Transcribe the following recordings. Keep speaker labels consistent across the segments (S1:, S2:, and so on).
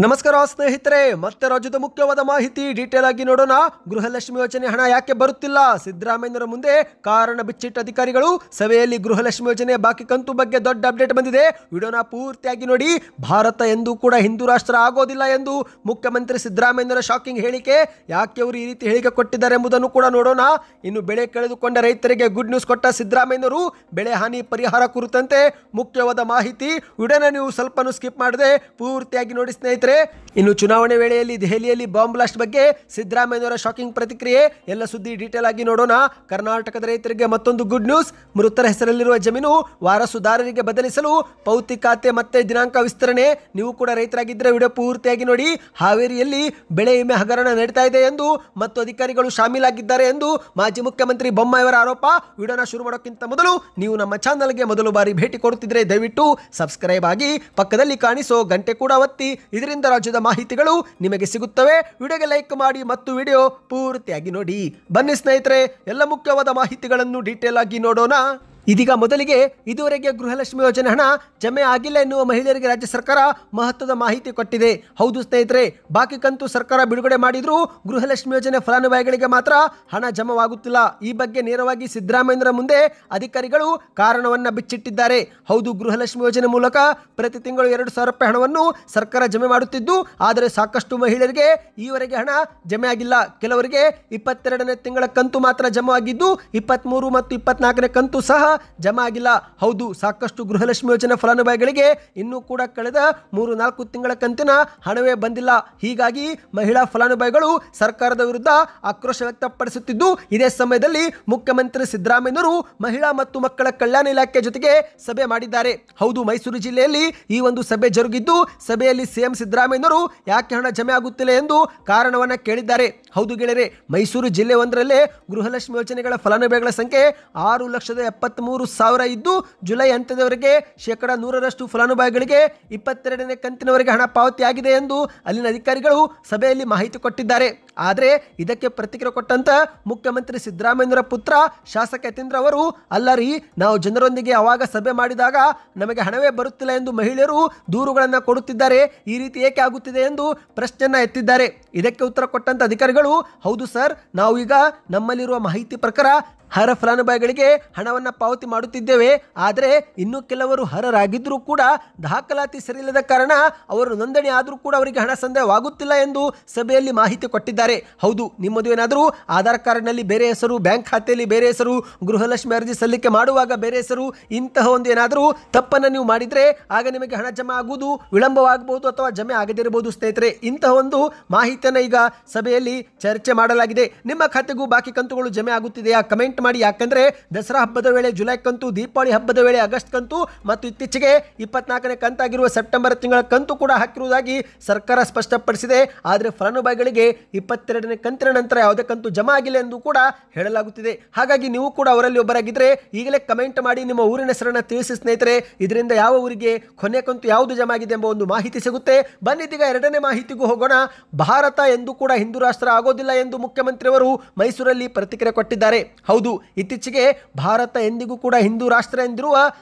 S1: ನಮಸ್ಕಾರ ಸ್ನೇಹಿತರೆ, ಮತ್ತೆ ರಾಜ್ಯದ ಮುಖ್ಯವಾದ ಮಾಹಿತಿ ಡೀಟೇಲ್ ಆಗಿ ನೋಡೋಣ. ಗೃಹಲಕ್ಷ್ಮಿ ಯೋಜನೆ ಹಣ ಯಾಕೆ ಬರುತ್ತಿಲ್ಲ? ಸಿದ್ದರಾಮಯ್ಯರ ಮುಂದೆ ಕಾರಣ ಬಿಚ್ಚಿಟ್ಟ ಅಧಿಕಾರಿಗಳು. ಸಭೆಯಲ್ಲಿ ಗೃಹಲಕ್ಷ್ಮಿ ಯೋಜನೆ ಬಾಕಿ ಕಂತು ಬಗ್ಗೆ ದೊಡ್ಡ ಅಪ್ಡೇಟ್ ಬಂದಿದೆ. ವಿಡಿಯೋನ ಪೂರ್ತಿಯಾಗಿ ನೋಡಿ. ಭಾರತ ಎಂದೂ ಕೂಡ ಹಿಂದೂ ರಾಷ್ಟ್ರ ಆಗೋದಿಲ್ಲ ಎಂದು ಮುಖ್ಯಮಂತ್ರಿ ಸಿದ್ದರಾಮಯ್ಯರ ಶಾಕಿಂಗ್ ಹೇಳಿಕೆ. ಯಾಕೆ ಅವರು ಈ ರೀತಿ ಹೇಳಿಕೆ ಕೊಟ್ಟಿದ್ದಾರೆ ಎಂಬುದನ್ನು ಕೂಡ ನೋಡೋಣ. ಇನ್ನು ಬೆಳೆ ಕಳೆದುಕೊಂಡ ರೈತರಿಗೆ ಗುಡ್ ನ್ಯೂಸ್ ಕೊಟ್ಟ ಸಿದ್ದರಾಮಯ್ಯರು. ಬೆಳೆ ಹಾನಿ ಪರಿಹಾರ ಕುರಿತಂತೆ ಮುಖ್ಯವಾದ ಮಾಹಿತಿ. ವಿಡಿಯೋನ ನೀವು ಸ್ವಲ್ಪ ಸ್ಕಿಪ್ ಮಾಡದೆ ಪೂರ್ತಿಯಾಗಿ ನೋಡಿ ಸ್ನೇಹಿತರೆ. ಇನ್ನು ಚುನಾವಣೆ ವೇಳೆಯಲ್ಲಿ ದೆಹಲಿಯಲ್ಲಿ ಬಾಂಬ್ ಬ್ಲಾಸ್ಟ್ ಬಗ್ಗೆ ಸಿದ್ದರಾಮಯ್ಯರ ಶಾಕಿಂಗ್ ಪ್ರತಿಕ್ರಿಯೆ. ಎಲ್ಲ ಸುದ್ದಿ ಡೀಟೇಲ್ ಆಗಿ ನೋಡೋಣ. ಕರ್ನಾಟಕದ ರೈತರಿಗೆ ಮತ್ತೊಂದು ಗುಡ್ ನ್ಯೂಸ್. ಮೃತರ ಹೆಸರಲ್ಲಿರುವ ಜಮೀನು ವಾರಸುದಾರರಿಗೆ ಬದಲಿಸಲು ಪೌತಿ ಖಾತೆ ಮತ್ತೆ ದಿನಾಂಕ ವಿಸ್ತರಣೆ. ನೀವು ಕೂಡ ರೈತರಾಗಿದ್ದರೆ ವಿಡಿಯೋ ಪೂರ್ತಿಯಾಗಿ ನೋಡಿ. ಹಾವೇರಿಯಲ್ಲಿ ಬೆಳೆ ವಿಮೆ ಹಗರಣ ನಡೀತಾ ಇದೆ ಎಂದು ಮತ್ತು ಅಧಿಕಾರಿಗಳು ಶಾಮೀಲಾಗಿದ್ದಾರೆ ಎಂದು ಮಾಜಿ ಮುಖ್ಯಮಂತ್ರಿ ಬೊಮ್ಮಾಯಿಯವರ ಆರೋಪ. ವಿಡಿಯೋನ ಶುರು ಮಾಡೋಕ್ಕಿಂತ ಮೊದಲು ನೀವು ನಮ್ಮ ಚಾನಲ್ಗೆ ಮೊದಲು ಬಾರಿ ಭೇಟಿ ಕೊಡುತ್ತಿದ್ದರೆ ದಯವಿಟ್ಟು ಸಬ್ಸ್ಕ್ರೈಬ್ ಆಗಿ ಪಕ್ಕದಲ್ಲಿ ಕಾಣಿಸೋ ಗಂಟೆ ಕೂಡ ಒತ್ತಿ. ಇದರಿಂದ ರಾಜ್ಯದ ಮಾಹಿತಿಗಳು ನಿಮಗೆ ಸಿಗುತ್ತವೆ. ವಿಡಿಯೋಗೆ ಲೈಕ್ ಮಾಡಿ ಮತ್ತು ವಿಡಿಯೋ ಪೂರ್ತಿಯಾಗಿ ನೋಡಿ. ಬನ್ನಿ ಸ್ನೇಹಿತರೆ, ಎಲ್ಲ ಮುಖ್ಯವಾದ ಮಾಹಿತಿಗಳನ್ನು ಡೀಟೇಲ್ ಆಗಿ ನೋಡೋಣ. ಇದೀಗ ಮೊದಲಿಗೆ ಇದುವರೆಗೆ ಗೃಹಲಕ್ಷ್ಮಿ ಯೋಜನೆ ಹಣ ಜಮೆ ಆಗಿಲ್ಲ ಎನ್ನುವ ಮಹಿಳೆಯರಿಗೆ ರಾಜ್ಯ ಸರ್ಕಾರ ಮಹತ್ವದ ಮಾಹಿತಿ ಕೊಟ್ಟಿದೆ. ಹೌದು ಸ್ನೇಹಿತರೆ, ಬಾಕಿ ಕಂತು ಸರ್ಕಾರ ಬಿಡುಗಡೆ ಮಾಡಿದ್ರೂ ಗೃಹಲಕ್ಷ್ಮಿ ಯೋಜನೆ ಫಲಾನುಭವಿಗಳಿಗೆ ಮಾತ್ರ ಹಣ ಜಮವಾಗುತ್ತಿಲ್ಲ. ಈ ಬಗ್ಗೆ ನೇರವಾಗಿ ಸಿದ್ದರಾಮಯ್ಯರ ಮುಂದೆ ಅಧಿಕಾರಿಗಳು ಕಾರಣವನ್ನ ಬಿಚ್ಚಿಟ್ಟಿದ್ದಾರೆ. ಹೌದು, ಗೃಹಲಕ್ಷ್ಮಿ ಯೋಜನೆ ಮೂಲಕ ಪ್ರತಿ ತಿಂಗಳು 2,000 ರೂಪಾಯಿ ಹಣವನ್ನು ಸರ್ಕಾರ ಜಮೆ ಮಾಡುತ್ತಿದ್ದು, ಆದರೆ ಸಾಕಷ್ಟು ಮಹಿಳೆಯರಿಗೆ ಈವರೆಗೆ ಹಣ ಜಮೆ ಆಗಿಲ್ಲ. ಕೆಲವರಿಗೆ 22ನೇ ತಿಂಗಳ ಕಂತು ಮಾತ್ರ ಜಮವಾಗಿದ್ದು 23 ಮತ್ತು 24ನೇ ಕಂತು ಸಹ ಜಮಾ ಆಗಿಲ್ಲ. ಹೌದು, ಸಾಕಷ್ಟು ಗೃಹಲಕ್ಷ್ಮಿ ಯೋಜನೆ ಫಲಾನುಭವಿಗಳಿಗೆ ಇನ್ನೂ ಕೂಡ ಕಳೆದ 3-4 ತಿಂಗಳ ಕಂತಿನ ಹಣವೇ ಬಂದಿಲ್ಲ. ಹೀಗಾಗಿ ಮಹಿಳಾ ಫಲಾನುಭವಿಗಳು ಸರ್ಕಾರದ ವಿರುದ್ಧ ಆಕ್ರೋಶ ವ್ಯಕ್ತಪಡಿಸುತ್ತಿದ್ದು, ಇದೇ ಸಮಯದಲ್ಲಿ ಮುಖ್ಯಮಂತ್ರಿ ಸಿದ್ದರಾಮಯ್ಯರು ಮಹಿಳಾ ಮತ್ತು ಮಕ್ಕಳ ಕಲ್ಯಾಣ ಇಲಾಖೆ ಜೊತೆಗೆ ಸಭೆ ಮಾಡಿದ್ದಾರೆ. ಹೌದು, ಮೈಸೂರು ಜಿಲ್ಲೆಯಲ್ಲಿ ಈ ಒಂದು ಸಭೆ ಜರುಗಿದ್ದು, ಸಭೆಯಲ್ಲಿ ಸಿಎಂ ಸಿದ್ದರಾಮಯ್ಯರು ಯಾಕೆ ಹಣ ಜಮೆ ಆಗುತ್ತಿಲ್ಲ ಎಂದು ಕಾರಣವನ್ನ ಕೇಳಿದ್ದಾರೆ. ಹೌದು ಗೆಳೆಯರೆ, ಮೈಸೂರು ಜಿಲ್ಲೆ ಒಂದರಲ್ಲೇ ಗೃಹಲಕ್ಷ್ಮಿ ಯೋಜನೆಗಳ ಫಲಾನುಭವಿಗಳ ಸಂಖ್ಯೆ 6,73,000 ಇದ್ದು, ಜುಲೈ ಅಂತ್ಯದವರೆಗೆ 100% ಫಲಾನುಭವಿಗಳಿಗೆ 22ನೇ ಕಂತಿನವರೆಗೆ ಹಣ ಪಾವತಿಯಾಗಿದೆ ಎಂದು ಅಲ್ಲಿನ ಅಧಿಕಾರಿಗಳು ಸಭೆಯಲ್ಲಿ ಮಾಹಿತಿ ಕೊಟ್ಟಿದ್ದಾರೆ. ಆದರೆ ಇದಕ್ಕೆ ಪ್ರತಿಕ್ರಿಯೆ ಕೊಟ್ಟಂತ ಮುಖ್ಯಮಂತ್ರಿ ಸಿದ್ದರಾಮಯ್ಯರ ಪುತ್ರ ಶಾಸಕ ಯತೀಂದ್ರ ಅವರು, ಅಲ್ಲರಿ, ನಾವು ಜನರೊಂದಿಗೆ ಅವಾಗ ಸಭೆ ಮಾಡಿದಾಗ ನಮಗೆ ಹಣವೇ ಬರುತ್ತಿಲ್ಲ ಎಂದು ಮಹಿಳೆಯರು ದೂರುಗಳನ್ನು ಕೊಡುತ್ತಿದ್ದಾರೆ. ಈ ರೀತಿ ಏಕೆ ಆಗುತ್ತಿದೆ ಎಂದು ಪ್ರಶ್ನೆಯನ್ನ ಎತ್ತಿದ್ದಾರೆ. ಇದಕ್ಕೆ ಉತ್ತರ ಕೊಟ್ಟಂತ ಅಧಿಕಾರಿಗಳು, ಹೌದು ಸರ್, ನಾವು ಈಗ ನಮ್ಮಲ್ಲಿರುವ ಮಾಹಿತಿ ಪ್ರಕಾರ ಅರ್ಹ ಫಲಾನುಭವಿಗಳಿಗೆ ಹಣವನ್ನು ಪಾವತಿ ಮಾಡುತ್ತಿದ್ದೇವೆ. ಆದರೆ ಇನ್ನೂ ಕೆಲವರು ಅರ್ಹರಾಗಿದ್ದರೂ ಕೂಡ ದಾಖಲಾತಿ ಸರಿಯಿಲ್ಲದ ಕಾರಣ ಅವರು ನೋಂದಣಿ ಆದರೂ ಕೂಡ ಅವರಿಗೆ ಹಣ ಸಂದಾಯವಾಗುತ್ತಿಲ್ಲ ಎಂದು ಸಭೆಯಲ್ಲಿ ಮಾಹಿತಿ ಕೊಟ್ಟಿದ್ದಾರೆ. ಹೌದು, ನಿಮ್ಮದು ಏನಾದರೂ ಆಧಾರ್ ಕಾರ್ಡ್ನಲ್ಲಿ ಬೇರೆ ಹೆಸರು, ಬ್ಯಾಂಕ್ ಖಾತೆಯಲ್ಲಿ ಬೇರೆ ಹೆಸರು, ಗೃಹಲಕ್ಷ್ಮಿ ಅರ್ಜಿ ಸಲ್ಲಿಕೆ ಮಾಡುವಾಗ ಬೇರೆ ಹೆಸರು, ಇಂತಹ ಒಂದು ಏನಾದರೂ ತಪ್ಪನ್ನು ನೀವು ಮಾಡಿದರೆ ಆಗ ನಿಮಗೆ ಹಣ ಜಮೆ ಆಗುವುದು ವಿಳಂಬವಾಗಬಹುದು ಅಥವಾ ಜಮೆ ಆಗದಿರಬಹುದು. ಸ್ನೇಹಿತರೆ, ಇಂತಹ ಒಂದು ಮಾಹಿತಿಯನ್ನು ಈಗ ಸಭೆಯಲ್ಲಿ ಚರ್ಚೆ ಮಾಡಲಾಗಿದೆ. ನಿಮ್ಮ ಖಾತೆಗೂ ಬಾಕಿ ಕಂತುಗಳು ಜಮೆ ಆಗುತ್ತಿದೆಯಾ? ಕಮೆಂಟ್ ಮಾಡಿ. ಯಾಕಂದ್ರೆ ದಸರಾ ಹಬ್ಬದ ವೇಳೆ ಜುಲೈ ಕಂತು, ದೀಪಾವಳಿ ಹಬ್ಬದ ವೇಳೆ ಆಗಸ್ಟ್ ಕಂತು ಮತ್ತು ಇತ್ತೀಚೆಗೆ 24ನೇ ಕಂತಾಗಿರುವ ಸೆಪ್ಟೆಂಬರ್ ತಿಂಗಳ ಕಂತು ಕೂಡ ಹಾಕಿರುವುದಾಗಿ ಸರ್ಕಾರ ಸ್ಪಷ್ಟಪಡಿಸಿದೆ. ಆದರೆ ಫಲಾನುಭವಿಗಳಿಗೆ 22ನೇ ಕಂತಿನ ನಂತರ ಯಾವುದೇ ಕಂತು ಜಮಾ ಆಗಿಲ್ಲ ಎಂದು ಕೂಡ ಹೇಳಲಾಗುತ್ತಿದೆ. ಹಾಗಾಗಿ ನೀವು ಕೂಡ ಅವರಲ್ಲಿ ಒಬ್ಬರಾಗಿದ್ದರೆ ಈಗಲೇ ಕಮೆಂಟ್ ಮಾಡಿ ನಿಮ್ಮ ಊರಿನ ಹೆಸರನ್ನು ತಿಳಿಸಿ ಸ್ನೇಹಿತರೆ. ಇದರಿಂದ ಯಾವ ಊರಿಗೆ ಕೊನೆ ಕಂತು ಯಾವುದು ಜಮಾ ಆಗಿದೆ ಎಂಬ ಒಂದು ಮಾಹಿತಿ ಸಿಗುತ್ತೆ. ಬನ್ನಿದೀಗ ಎರಡನೇ ಮಾಹಿತಿಗೂ ಹೋಗೋಣ. ಭಾರತ ಎಂದೂ ಕೂಡ ಹಿಂದೂ ರಾಷ್ಟ್ರ ಆಗೋದಿಲ್ಲ ಎಂದು ಮುಖ್ಯಮಂತ್ರಿಯವರು ಮೈಸೂರಲ್ಲಿ ಪ್ರತಿಕ್ರಿಯೆ ಕೊಟ್ಟಿದ್ದಾರೆ. ಹೌದು, ಇತ್ತೀಚೆಗೆ ಭಾರತ ಎಂದಿಗೂ ಕೂಡ ಹಿಂದೂ ರಾಷ್ಟ್ರ ಎಂದಿರುವ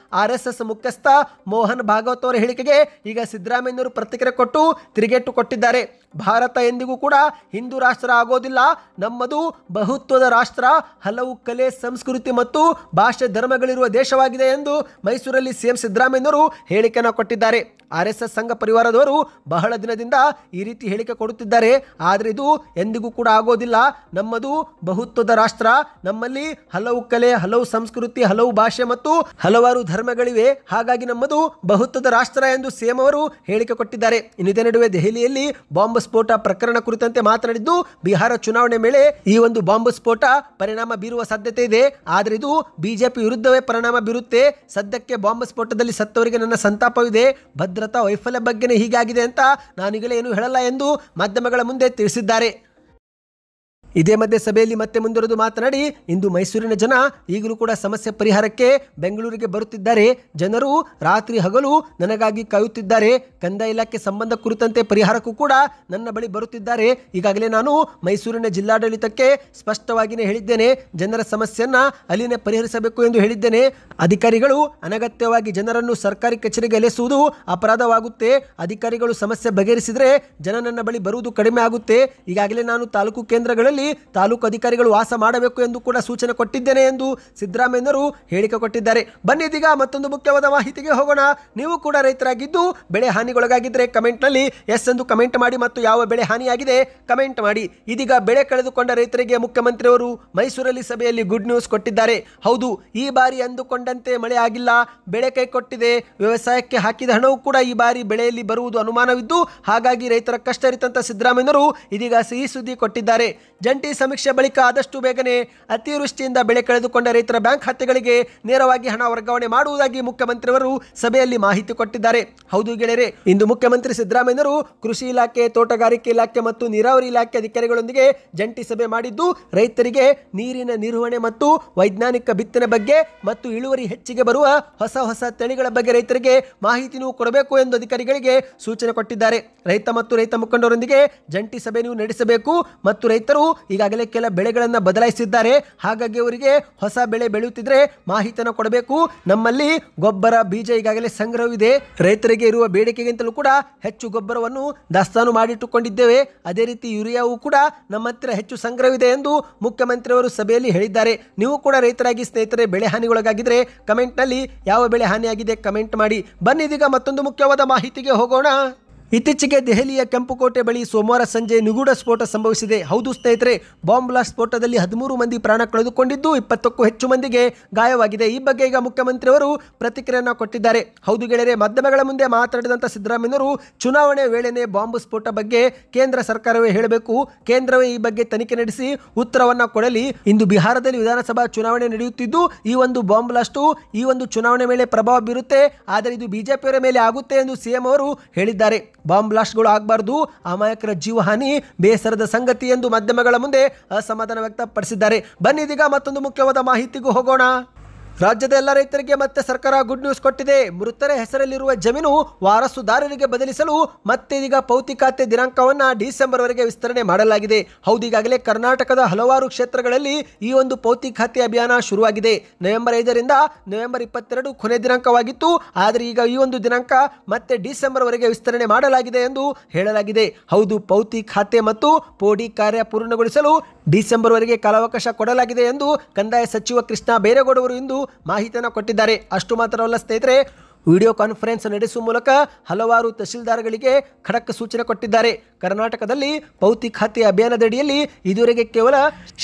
S1: RSS ಮುಖ್ಯಸ್ಥ ಮೋಹನ್ ಭಾಗವತ್ ಅವರ ಹೇಳಿಕೆಗೆ ಈಗ ಸಿದ್ದರಾಮಯ್ಯರು ಪ್ರತಿಕ್ರಿಯೆ ಕೊಟ್ಟು ತಿರುಗೇಟು ಕೊಟ್ಟಿದ್ದಾರೆ. ಭಾರತ ಎಂದಿಗೂ ಕೂಡ ಹಿಂದೂ ರಾಷ್ಟ್ರ ಆಗೋದಿಲ್ಲ. ನಮ್ಮದು ಬಹುತ್ವದ ರಾಷ್ಟ್ರ, ಹಲವು ಕಲೆ, ಸಂಸ್ಕೃತಿ ಮತ್ತು ಭಾಷೆ, ಧರ್ಮಗಳಿರುವ ದೇಶವಾಗಿದೆ ಎಂದು ಮೈಸೂರಲ್ಲಿ ಸಿಎಂ ಸಿದ್ದರಾಮಯ್ಯರು ಹೇಳಿಕೆಯನ್ನು ಕೊಟ್ಟಿದ್ದಾರೆ. RSS ಸಂಘ ಪರಿವಾರದವರು ಬಹಳ ದಿನದಿಂದ ಈ ರೀತಿ ಹೇಳಿಕೆ ಕೊಡುತ್ತಿದ್ದಾರೆ. ಆದರೆ ಇದು ಎಂದಿಗೂ ಕೂಡ ಆಗೋದಿಲ್ಲ. ನಮ್ಮದು ಬಹುತ್ವದ ರಾಷ್ಟ್ರ, ನಮ್ಮಲ್ಲಿ ಹಲವು ಕಲೆ, ಹಲವು ಸಂಸ್ಕೃತಿ, ಹಲವು ಭಾಷೆ ಮತ್ತು ಹಲವಾರು ಧರ್ಮಗಳಿವೆ. ಹಾಗಾಗಿ ನಮ್ಮದು ಬಹುತ್ವದ ರಾಷ್ಟ್ರ ಎಂದು ಸಿಎಂ ಅವರು ಹೇಳಿಕೆ ಕೊಟ್ಟಿದ್ದಾರೆ. ಇದೇ ನಡುವೆ ದೆಹಲಿಯಲ್ಲಿ ಬಾಂಬ್ ಸ್ಫೋಟ ಪ್ರಕರಣ ಕುರಿತಂತೆ ಮಾತನಾಡಿದ್ದು, ಬಿಹಾರ ಚುನಾವಣೆ ಮೇಲೆ ಈ ಒಂದು ಬಾಂಬ್ ಸ್ಫೋಟ ಪರಿಣಾಮ ಬೀರುವ ಸಾಧ್ಯತೆ ಇದೆ. ಆದರೆ ಇದು ಬಿಜೆಪಿ ವಿರುದ್ಧವೇ ಪರಿಣಾಮ ಬೀರುತ್ತೆ. ಸದ್ಯಕ್ಕೆ ಬಾಂಬ್ ಸ್ಫೋಟದಲ್ಲಿ ಸತ್ತವರಿಗೆ ನನ್ನ ಸಂತಾಪವಿದೆ. ಭದ್ರತಾ ವೈಫಲ್ಯ ಬಗ್ಗೆನೇ ಹೀಗಾಗಿದೆ ಅಂತ ನಾನೀಗಲೇ ಏನು ಹೇಳಲ್ಲ ಎಂದು ಮಾಧ್ಯಮಗಳ ಮುಂದೆ ತಿಳಿಸಿದ್ದಾರೆ. ಇದೇ ಮಧ್ಯೆ ಸಭೆಯಲ್ಲಿ ಮತ್ತೆ ಮುಂದುವರೆದು ಮಾತನಾಡಿ, ಇಂದು ಮೈಸೂರಿನ ಜನ ಈಗಲೂ ಕೂಡ ಸಮಸ್ಯೆ ಪರಿಹಾರಕ್ಕೆ ಬೆಂಗಳೂರಿಗೆ ಬರುತ್ತಿದ್ದಾರೆ. ಜನರು ರಾತ್ರಿ ಹಗಲು ನನಗಾಗಿ ಕಾಯುತ್ತಿದ್ದಾರೆ. ಕಂದಾಯ ಇಲಾಖೆ ಸಂಬಂಧ ಕುರಿತಂತೆ ಪರಿಹಾರಕ್ಕೂ ಕೂಡ ನನ್ನ ಬಳಿ ಬರುತ್ತಿದ್ದಾರೆ. ಈಗಾಗಲೇ ನಾನು ಮೈಸೂರಿನ ಜಿಲ್ಲಾಡಳಿತಕ್ಕೆ ಸ್ಪಷ್ಟವಾಗಿಯೇ ಹೇಳಿದ್ದೇನೆ, ಜನರ ಸಮಸ್ಯೆಯನ್ನ ಅಲ್ಲಿನೇ ಪರಿಹರಿಸಬೇಕು ಎಂದು ಹೇಳಿದ್ದೇನೆ. ಅಧಿಕಾರಿಗಳು ಅನಗತ್ಯವಾಗಿ ಜನರನ್ನು ಸರ್ಕಾರಿ ಕಚೇರಿಗೆ ಎಲೆಸುವುದು ಅಪರಾಧವಾಗುತ್ತೆ. ಅಧಿಕಾರಿಗಳು ಸಮಸ್ಯೆ ಬಗೆಹರಿಸಿದರೆ ಜನ ನನ್ನ ಬಳಿ ಬರುವುದು ಕಡಿಮೆ ಆಗುತ್ತೆ. ಈಗಾಗಲೇ ನಾನು ತಾಲೂಕು ಕೇಂದ್ರಗಳಲ್ಲಿ ತಾಲೂಕು ಅಧಿಕಾರಿಗಳು ವಾಸ ಮಾಡಬೇಕು ಎಂದು ಕೂಡ ಸೂಚನೆ ಕೊಟ್ಟಿದ್ದೇನೆ ಎಂದು ಸಿದ್ದರಾಮಯ್ಯನವರು ಹೇಳಿಕೆ ಕೊಟ್ಟಿದ್ದಾರೆ. ಬನ್ನಿ ಇದೀಗ ಮತ್ತೊಂದು ಮುಖ್ಯವಾದ ಮಾಹಿತಿಗೆ ಹೋಗೋಣ. ನೀವು ಕೂಡ ರೈತರಾಗಿದ್ದು ಬೆಳೆ ಹಾನಿಗೊಳಗಾಗಿದ್ದರೆ ಕಮೆಂಟ್ನಲ್ಲಿ ಎಸ್ ಎಂದು ಕಮೆಂಟ್ ಮಾಡಿ ಮತ್ತು ಯಾವ ಬೆಳೆ ಹಾನಿಯಾಗಿದೆ ಕಮೆಂಟ್ ಮಾಡಿ. ಇದೀಗ ಬೆಳೆ ಕಳೆದುಕೊಂಡ ರೈತರಿಗೆ ಮುಖ್ಯಮಂತ್ರಿಯವರು ಮೈಸೂರಲ್ಲಿ ಸಭೆಯಲ್ಲಿ ಗುಡ್ ನ್ಯೂಸ್ ಕೊಟ್ಟಿದ್ದಾರೆ. ಹೌದು, ಈ ಬಾರಿ ಅಂದುಕೊಂಡಂತೆ ಮಳೆ ಆಗಿಲ್ಲ, ಬೆಳೆ ಕೈ ಕೊಟ್ಟಿದೆ. ವ್ಯವಸಾಯಕ್ಕೆ ಹಾಕಿದ ಹಣವು ಕೂಡ ಈ ಬಾರಿ ಬೆಳೆಯಲ್ಲಿ ಬರುವುದು ಅನುಮಾನವಿದ್ದು, ಹಾಗಾಗಿ ರೈತರ ಕಷ್ಟ ಅರಿತಂತ ಸಿದ್ದರಾಮಯ್ಯನವರು ಇದೀಗ ಸಿಹಿ ಸುದ್ದಿ ಕೊಟ್ಟಿದ್ದಾರೆ. ಜಂಟಿ ಸಮೀಕ್ಷೆ ಬಳಿಕ ಆದಷ್ಟು ಬೇಗನೆ ಅತಿವೃಷ್ಟಿಯಿಂದ ಬೆಳೆ ಕಳೆದುಕೊಂಡ ರೈತರ ಬ್ಯಾಂಕ್ ಖಾತೆಗಳಿಗೆ ನೇರವಾಗಿ ಹಣ ವರ್ಗಾವಣೆ ಮಾಡುವುದಾಗಿ ಮುಖ್ಯಮಂತ್ರಿಯವರು ಸಭೆಯಲ್ಲಿ ಮಾಹಿತಿ ಕೊಟ್ಟಿದ್ದಾರೆ. ಹೌದು ಗೆಳೆಯರೆ, ಇಂದು ಮುಖ್ಯಮಂತ್ರಿ ಸಿದ್ದರಾಮಯ್ಯನವರು ಕೃಷಿ ಇಲಾಖೆ, ತೋಟಗಾರಿಕೆ ಇಲಾಖೆ ಮತ್ತು ನೀರಾವರಿ ಇಲಾಖೆ ಅಧಿಕಾರಿಗಳೊಂದಿಗೆ ಜಂಟಿ ಸಭೆ ಮಾಡಿದ್ದು, ರೈತರಿಗೆ ನೀರಿನ ನಿರ್ವಹಣೆ ಮತ್ತು ವೈಜ್ಞಾನಿಕ ಬಿತ್ತನೆ ಬಗ್ಗೆ ಮತ್ತು ಇಳುವರಿ ಹೆಚ್ಚಿಗೆ ಬರುವ ಹೊಸ ತಳಿಗಳ ಬಗ್ಗೆ ರೈತರಿಗೆ ಮಾಹಿತಿನೂ ಕೊಡಬೇಕು ಎಂದು ಅಧಿಕಾರಿಗಳಿಗೆ ಸೂಚನೆ ಕೊಟ್ಟಿದ್ದಾರೆ. ರೈತ ಮತ್ತು ರೈತ ಮುಖಂಡರೊಂದಿಗೆ ಜಂಟಿ ಸಭೆ ನೀವು ನಡೆಸಬೇಕು ಮತ್ತು ರೈತರು ಈಗಾಗಲೇ ಕೆಲ ಬೆಳೆಗಳನ್ನು ಬದಲಾಯಿಸಿದ್ದಾರೆ. ಹಾಗಾಗಿ ಅವರಿಗೆ ಹೊಸ ಬೆಳೆ ಬೆಳೆಯುತ್ತಿದ್ರೆ ಮಾಹಿತಿಯನ್ನು ಕೊಡಬೇಕು. ನಮ್ಮಲ್ಲಿ ಗೊಬ್ಬರ, ಬೀಜ ಈಗಾಗಲೇ ಸಂಗ್ರಹವಿದೆ. ರೈತರಿಗೆ ಇರುವ ಬೇಡಿಕೆಗಿಂತಲೂ ಕೂಡ ಹೆಚ್ಚು ಗೊಬ್ಬರವನ್ನು ದಾಸ್ತಾನು ಮಾಡಿಟ್ಟುಕೊಂಡಿದ್ದೇವೆ. ಅದೇ ರೀತಿ ಯೂರಿಯಾವು ಕೂಡ ನಮ್ಮ ಹತ್ತಿರ ಹೆಚ್ಚು ಸಂಗ್ರಹವಿದೆ ಎಂದು ಮುಖ್ಯಮಂತ್ರಿಯವರು ಸಭೆಯಲ್ಲಿ ಹೇಳಿದ್ದಾರೆ. ನೀವು ಕೂಡ ರೈತರಾಗಿ ಸ್ನೇಹಿತರೆ ಬೆಳೆ ಹಾನಿಗೊಳಗಾಗಿದ್ರೆ ಕಮೆಂಟ್ನಲ್ಲಿ ಯಾವ ಬೆಳೆ ಹಾನಿಯಾಗಿದೆ ಕಮೆಂಟ್ ಮಾಡಿ. ಬನ್ನಿ ಇದೀಗ ಮತ್ತೊಂದು ಮುಖ್ಯವಾದ ಮಾಹಿತಿಗೆ ಹೋಗೋಣ. ಇತ್ತೀಚೆಗೆ ದೆಹಲಿಯ ಕೆಂಪುಕೋಟೆ ಬಳಿ ಸೋಮವಾರ ಸಂಜೆ ನಿಗೂಢ ಸ್ಫೋಟ ಸಂಭವಿಸಿದೆ. ಹೌದು ಸ್ನೇಹಿತರೆ, ಬಾಂಬ್ ಬ್ಲಾಸ್ಟ್ ಸ್ಫೋಟದಲ್ಲಿ 13 ಮಂದಿ ಪ್ರಾಣ ಕಳೆದುಕೊಂಡಿದ್ದು 20ಕ್ಕೂ ಹೆಚ್ಚು ಮಂದಿಗೆ ಗಾಯವಾಗಿದೆ. ಈ ಬಗ್ಗೆ ಈಗ ಮುಖ್ಯಮಂತ್ರಿಯವರು ಪ್ರತಿಕ್ರಿಯೆಯನ್ನು ಕೊಟ್ಟಿದ್ದಾರೆ. ಹೌದು ಗೆಳೆಯರೆ, ಮಾಧ್ಯಮಗಳ ಮುಂದೆ ಮಾತನಾಡಿದಂಥ ಸಿದ್ದರಾಮಯ್ಯನವರು ಚುನಾವಣೆ ವೇಳೆನೇ ಬಾಂಬ್ ಸ್ಫೋಟ ಬಗ್ಗೆ ಕೇಂದ್ರ ಸರ್ಕಾರವೇ ಹೇಳಬೇಕು, ಕೇಂದ್ರವೇ ಈ ಬಗ್ಗೆ ತನಿಖೆ ನಡೆಸಿ ಉತ್ತರವನ್ನ ಕೊಡಲಿ. ಇಂದು ಬಿಹಾರದಲ್ಲಿ ವಿಧಾನಸಭಾ ಚುನಾವಣೆ ನಡೆಯುತ್ತಿದ್ದು ಈ ಒಂದು ಬಾಂಬ್ ಬ್ಲಾಸ್ಟು ಈ ಒಂದು ಚುನಾವಣೆ ಮೇಲೆ ಪ್ರಭಾವ ಬೀರುತ್ತೆ, ಆದರೆ ಇದು ಬಿಜೆಪಿಯವರ ಮೇಲೆ ಆಗುತ್ತೆ ಎಂದು ಸಿಎಂ ಅವರು ಹೇಳಿದ್ದಾರೆ. ಬಾಂಬ್ ಬ್ಲಾಸ್ಟ್ಗಳು ಆಗಬಾರದು, ಅಮಾಯಕರ ಜೀವಹಾನಿ ಬೇಸರದ ಸಂಗತಿ ಎಂದು ಮಾಧ್ಯಮಗಳ ಮುಂದೆ ಅಸಮಾಧಾನ ವ್ಯಕ್ತಪಡಿಸಿದ್ದಾರೆ. ಬನ್ನಿ ಇದೀಗ ಮತ್ತೊಂದು ಮುಖ್ಯವಾದ ಮಾಹಿತಿಗೂ ಹೋಗೋಣ. ರಾಜ್ಯದ ಎಲ್ಲ ರೈತರಿಗೆ ಮತ್ತೆ ಸರ್ಕಾರ ಗುಡ್ ನ್ಯೂಸ್ ಕೊಟ್ಟಿದೆ. ಮೃತರ ಹೆಸರಲ್ಲಿರುವ ಜಮೀನು ವಾರಸುದಾರರಿಗೆ ಬದಲಿಸಲು ಮತ್ತೆ ಈಗ ಪೌತಿ ಖಾತೆ ದಿನಾಂಕವನ್ನು ಡಿಸೆಂಬರ್ ವರೆಗೆ ವಿಸ್ತರಣೆ ಮಾಡಲಾಗಿದೆ. ಹೌದು, ಈಗಾಗಲೇ ಕರ್ನಾಟಕದ ಹಲವಾರು ಕ್ಷೇತ್ರಗಳಲ್ಲಿ ಈ ಒಂದು ಪೌತಿ ಖಾತೆ ಅಭಿಯಾನ ಶುರುವಾಗಿದೆ. ನವೆಂಬರ್ 5ರಿಂದ ನವೆಂಬರ್ 22 ಕೊನೆ ದಿನಾಂಕವಾಗಿತ್ತು, ಆದರೆ ಈಗ ಈ ಒಂದು ದಿನಾಂಕ ಮತ್ತೆ ಡಿಸೆಂಬರ್ ವರೆಗೆ ವಿಸ್ತರಣೆ ಮಾಡಲಾಗಿದೆ ಎಂದು ಹೇಳಲಾಗಿದೆ. ಹೌದು, ಪೌತಿ ಖಾತೆ ಮತ್ತು ಪೋಡಿ ಕಾರ್ಯ ಪೂರ್ಣಗೊಳಿಸಲು ಡಿಸೆಂಬರ್ ವರೆಗೆ ಕಾಲಾವಕಾಶ ಕೊಡಲಾಗಿದೆ ಎಂದು ಕಂದಾಯ ಸಚಿವ ಕೃಷ್ಣ ಬೈರೇಗೌಡ ಅವರು ಇಂದು ಮಾಹಿತಿಯನ್ನು ಕೊಟ್ಟಿದ್ದಾರೆ. ಅಷ್ಟು ಮಾತ್ರವಲ್ಲ ಸ್ನೇಹಿತರೆ, ವಿಡಿಯೋ ಕಾನ್ಫರೆನ್ಸ್ ನಡೆಸುವ ಮೂಲಕ ಹಲವಾರು ತಹಶೀಲ್ದಾರ್ಗಳಿಗೆ ಖಡಕ್ ಸೂಚನೆ ಕೊಟ್ಟಿದ್ದಾರೆ. ಕರ್ನಾಟಕದಲ್ಲಿ ಪೌತಿ ಖಾತೆ ಅಭಿಯಾನದಡಿಯಲ್ಲಿ ಇದುವರೆಗೆ ಕೇವಲ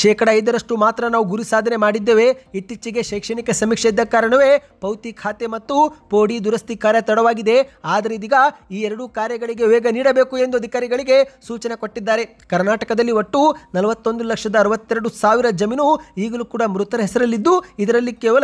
S1: 5% ಮಾತ್ರ ನಾವು ಗುರಿ ಸಾಧನೆ ಮಾಡಿದ್ದೇವೆ. ಇತ್ತೀಚೆಗೆ ಶೈಕ್ಷಣಿಕ ಸಮೀಕ್ಷೆ ಇದ್ದ ಕಾರಣವೇ ಪೌತಿ ಖಾತೆ ಮತ್ತು ಪೋಡಿ ದುರಸ್ತಿ ಕಾರ್ಯ ತಡವಾಗಿದೆ. ಆದರೆ ಇದೀಗ ಈ ಎರಡೂ ಕಾರ್ಯಗಳಿಗೆ ವೇಗ ನೀಡಬೇಕು ಎಂದು ಅಧಿಕಾರಿಗಳಿಗೆ ಸೂಚನೆ ಕೊಟ್ಟಿದ್ದಾರೆ. ಕರ್ನಾಟಕದಲ್ಲಿ ಒಟ್ಟು 41,62,000 ಜಮೀನು ಈಗಲೂ ಕೂಡ ಮೃತರ ಹೆಸರಲ್ಲಿದ್ದು, ಇದರಲ್ಲಿ ಕೇವಲ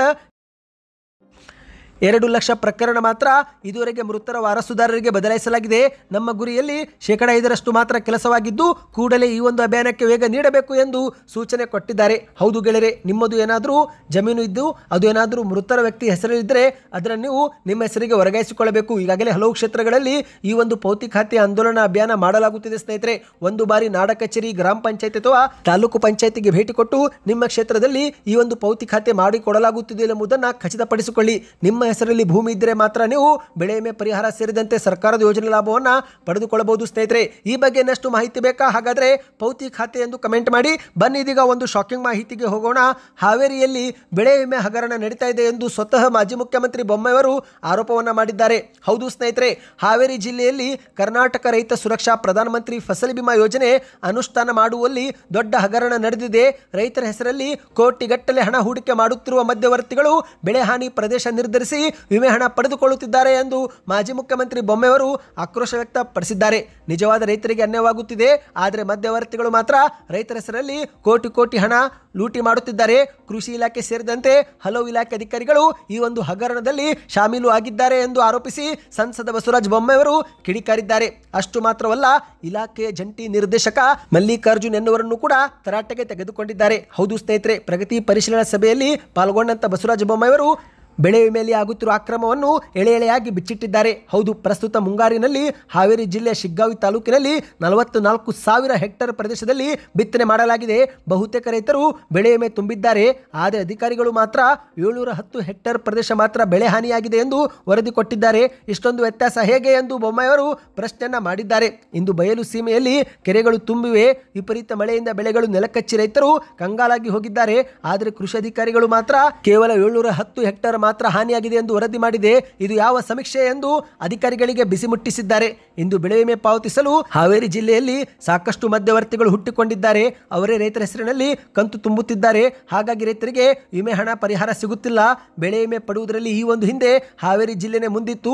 S1: 2 ಲಕ್ಷ ಪ್ರಕರಣ ಮಾತ್ರ ಇದುವರೆಗೆ ಮೃತರ ವಾರಸುದಾರರಿಗೆ ಬದಲಾಯಿಸಲಾಗಿದೆ. ನಮ್ಮ ಗುರಿಯಲ್ಲಿ 5% ಮಾತ್ರ ಕೆಲಸವಾಗಿದ್ದು, ಕೂಡಲೇ ಈ ಒಂದು ಅಭಿಯಾನಕ್ಕೆ ವೇಗ ನೀಡಬೇಕು ಎಂದು ಸೂಚನೆ ಕೊಟ್ಟಿದ್ದಾರೆ. ಹೌದು ಗೆಳೆಯರೆ, ನಿಮ್ಮದು ಏನಾದರೂ ಜಮೀನು ಇದ್ದು ಅದು ಏನಾದರೂ ಮೃತರ ವ್ಯಕ್ತಿ ಹೆಸರಲ್ಲಿದ್ದರೆ ಅದನ್ನು ನೀವು ನಿಮ್ಮ ಹೆಸರಿಗೆ ವರ್ಗಾಯಿಸಿಕೊಳ್ಳಬೇಕು. ಈಗಾಗಲೇ ಹಲವು ಕ್ಷೇತ್ರಗಳಲ್ಲಿ ಈ ಒಂದು ಪೌತಿ ಖಾತೆ ಆಂದೋಲನ ಅಭಿಯಾನ ಮಾಡಲಾಗುತ್ತಿದೆ ಸ್ನೇಹಿತರೆ. ಒಂದು ಬಾರಿ ನಾಡ ಕಚೇರಿ, ಗ್ರಾಮ ಪಂಚಾಯತ್ ಅಥವಾ ತಾಲೂಕು ಪಂಚಾಯತಿಗೆ ಭೇಟಿ ಕೊಟ್ಟು ನಿಮ್ಮ ಕ್ಷೇತ್ರದಲ್ಲಿ ಈ ಒಂದು ಪೌತಿ ಖಾತೆ ಮಾಡಿಕೊಡಲಾಗುತ್ತಿದೆ ಎಂಬುದನ್ನು ಖಚಿತಪಡಿಸಿಕೊಳ್ಳಿ. ನಿಮ್ಮ ಹೆಸರಲ್ಲಿ ಭೂಮಿ ಇದ್ದರೆ ಮಾತ್ರ ನೀವು ಬೆಳೆ ವಿಮೆ ಪರಿಹಾರ ಸೇರಿದಂತೆ ಸರ್ಕಾರದ ಯೋಜನೆ ಲಾಭವನ್ನು ಪಡೆದುಕೊಳ್ಳಬಹುದು ಸ್ನೇಹಿತರೆ. ಈ ಬಗ್ಗೆ ಇನ್ನಷ್ಟು ಮಾಹಿತಿ ಬೇಕಾ? ಹಾಗಾದರೆ ಪೌತಿ ಖಾತೆ ಎಂದು ಕಮೆಂಟ್ ಮಾಡಿ. ಬನ್ನಿ ಇದೀಗ ಒಂದು ಶಾಕಿಂಗ್ ಮಾಹಿತಿಗೆ ಹೋಗೋಣ. ಹಾವೇರಿಯಲ್ಲಿ ಬೆಳೆ ವಿಮೆ ಹಗರಣ ನಡೀತಾ ಇದೆ ಎಂದು ಸ್ವತಃ ಮಾಜಿ ಮುಖ್ಯಮಂತ್ರಿ ಬೊಮ್ಮಾಯಿಯವರು ಆರೋಪವನ್ನು ಮಾಡಿದ್ದಾರೆ. ಹೌದು ಸ್ನೇಹಿತರೆ, ಹಾವೇರಿ ಜಿಲ್ಲೆಯಲ್ಲಿ ಕರ್ನಾಟಕ ರೈತ ಸುರಕ್ಷಾ ಪ್ರಧಾನಮಂತ್ರಿ ಫಸಲ್ ಬಿಮಾ ಯೋಜನೆ ಅನುಷ್ಠಾನ ಮಾಡುವಲ್ಲಿ ದೊಡ್ಡ ಹಗರಣ ನಡೆದಿದೆ. ರೈತರ ಹೆಸರಲ್ಲಿ ಕೋಟಿಗಟ್ಟಲೆ ಹಣ ಹೂಡಿಕೆ ಮಾಡುತ್ತಿರುವ ಮಧ್ಯವರ್ತಿಗಳು ಬೆಳೆ ಹಾನಿ ಪ್ರದೇಶ ನಿರ್ಧರಿಸಿ ಸಲ್ಲಿಸಿ ವಿಮೆ ಹಣ ಪಡೆದುಕೊಳ್ಳುತ್ತಿದ್ದಾರೆ ಎಂದು ಮಾಜಿ ಮುಖ್ಯಮಂತ್ರಿ ಬೊಮ್ಮೆಯವರು ಆಕ್ರೋಶ ವ್ಯಕ್ತಪಡಿಸಿದ್ದಾರೆ. ನಿಜವಾದ ರೈತರಿಗೆ ಅನ್ಯಾಯವಾಗುತ್ತಿದೆ, ಆದರೆ ಮಧ್ಯವರ್ತಿಗಳು ಮಾತ್ರ ರೈತರ ಹೆಸರಲ್ಲಿ ಕೋಟಿ ಕೋಟಿ ಹಣ ಲೂಟಿ ಮಾಡುತ್ತಿದ್ದಾರೆ. ಕೃಷಿ ಇಲಾಖೆ ಸೇರಿದಂತೆ ಹಲವು ಇಲಾಖೆ ಅಧಿಕಾರಿಗಳು ಈ ಒಂದು ಹಗರಣದಲ್ಲಿ ಶಾಮೀಲು ಆಗಿದ್ದಾರೆ ಎಂದು ಆರೋಪಿಸಿ ಸಂಸದ ಬಸವರಾಜ ಬೊಮ್ಮೆಯವರು ಕಿಡಿಕಾರಿದ್ದಾರೆ. ಅಷ್ಟು ಮಾತ್ರವಲ್ಲ, ಇಲಾಖೆಯ ಜಂಟಿ ನಿರ್ದೇಶಕ ಮಲ್ಲಿಕಾರ್ಜುನ್ ಎನ್ನುವರನ್ನು ಕೂಡ ತರಾಟೆಗೆ ತೆಗೆದುಕೊಂಡಿದ್ದಾರೆ. ಹೌದು ಸ್ನೇಹಿತರೆ, ಪ್ರಗತಿ ಪರಿಶೀಲನಾ ಸಭೆಯಲ್ಲಿ ಪಾಲ್ಗೊಂಡಂತ ಬಸವರಾಜ ಬೊಮ್ಮೆಯವರು ಬೆಳೆ ವಿಮೆಯಲ್ಲಿ ಆಗುತ್ತಿರುವ ಅಕ್ರಮವನ್ನು ಎಳೆ ಎಳೆಯಾಗಿ ಬಿಚ್ಚಿಟ್ಟಿದ್ದಾರೆ. ಹೌದು, ಪ್ರಸ್ತುತ ಮುಂಗಾರಿನಲ್ಲಿ ಹಾವೇರಿ ಜಿಲ್ಲೆಯ ಶಿಗ್ಗಾವಿ ತಾಲೂಕಿನಲ್ಲಿ 44,000 ಹೆಕ್ಟೇರ್ ಪ್ರದೇಶದಲ್ಲಿ ಬಿತ್ತನೆ ಮಾಡಲಾಗಿದೆ. ಬಹುತೇಕ ರೈತರು ಬೆಳೆ ವಿಮೆ ತುಂಬಿದ್ದಾರೆ, ಆದರೆ ಅಧಿಕಾರಿಗಳು ಮಾತ್ರ 710 ಹೆಕ್ಟೇರ್ ಪ್ರದೇಶ ಮಾತ್ರ ಬೆಳೆ ಹಾನಿಯಾಗಿದೆ ಎಂದು ವರದಿ ಕೊಟ್ಟಿದ್ದಾರೆ. ಇಷ್ಟೊಂದು ವ್ಯತ್ಯಾಸ ಹೇಗೆ ಎಂದು ಬೊಮ್ಮಾಯಿಯವರು ಪ್ರಶ್ನೆಯನ್ನ ಮಾಡಿದ್ದಾರೆ. ಇಂದು ಬಯಲು ಸೀಮೆಯಲ್ಲಿ ಕೆರೆಗಳು ತುಂಬಿವೆ. ವಿಪರೀತ ಮಳೆಯಿಂದ ಬೆಳೆಗಳು ನೆಲಕಚ್ಚಿ ರೈತರು ಕಂಗಾಲಾಗಿ ಹೋಗಿದ್ದಾರೆ. ಆದರೆ ಕೃಷಿ ಅಧಿಕಾರಿಗಳು ಮಾತ್ರ ಕೇವಲ 710 ಹೆಕ್ಟೇರ್ ಮಾತ್ರ ಹಾನಿಯಾಗಿದೆ ಎಂದು ವರದಿ ಮಾಡಿದೆ. ಇದು ಯಾವ ಸಮೀಕ್ಷೆ ಎಂದು ಅಧಿಕಾರಿಗಳಿಗೆ ಬಿಸಿ ಮುಟ್ಟಿಸಿದ್ದಾರೆ. ಇಂದು ಬೆಳೆ ವಿಮೆ ಪಾವತಿಸಲು ಹಾವೇರಿ ಜಿಲ್ಲೆಯಲ್ಲಿ ಸಾಕಷ್ಟು ಮಧ್ಯವರ್ತಿಗಳು ಹುಟ್ಟಿಕೊಂಡಿದ್ದಾರೆ. ಅವರೇ ರೈತರ ಹೆಸರಿನಲ್ಲಿ ಕಂತು ತುಂಬುತ್ತಿದ್ದಾರೆ. ಹಾಗಾಗಿ ರೈತರಿಗೆ ವಿಮೆ ಹಣ ಪರಿಹಾರ ಸಿಗುತ್ತಿಲ್ಲ. ಬೆಳೆ ವಿಮೆ ಪಡೆಯುವುದರಲ್ಲಿ ಈ ಒಂದು ಹಿಂದೆ ಹಾವೇರಿ ಜಿಲ್ಲೆನೇ ಮುಂದಿತ್ತು.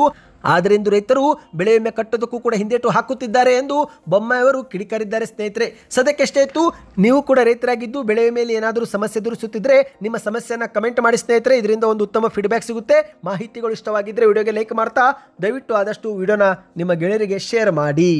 S1: ಆದರೆ ಇಂದು ರೈತರು ಬೆಳೆ ವಿಮೆ ಕಟ್ಟೋದಕ್ಕೂ ಕೂಡ ಹಿಂದೇಟು ಹಾಕುತ್ತಿದ್ದಾರೆ ಎಂದು ಬೊಮ್ಮಾಯಿಯವರು ಕಿಡಿಕಾರಿದ್ದಾರೆ. ಸ್ನೇಹಿತರೆ, ಸದ್ಯಕ್ಕೆ ಎಷ್ಟೇ ಇತ್ತು, ನೀವು ಕೂಡ ರೈತರಾಗಿದ್ದು ಬೆಳೆ ವಿಮೆಯಲ್ಲಿ ಏನಾದರೂ ಸಮಸ್ಯೆ ಎದುರಿಸುತ್ತಿದ್ರೆ ನಿಮ್ಮ ಸಮಸ್ಯೆಯನ್ನು ಕಮೆಂಟ್ ಮಾಡಿ ಸ್ನೇಹಿತರೆ. ಇದರಿಂದ ಒಂದು ಉತ್ತಮ ಫೀಡ್ಬ್ಯಾಕ್ ಸಿಗುತ್ತೆ. ಮಾಹಿತಿಗಳು ಇಷ್ಟವಾಗಿದ್ದರೆ ವಿಡಿಯೋಗೆ ಲೈಕ್ ಮಾಡ್ತಾ ದಯವಿಟ್ಟು ಆದಷ್ಟು ವಿಡಿಯೋನ ನಿಮ್ಮ ಗೆಳೆಯರಿಗೆ ಶೇರ್ ಮಾಡಿ.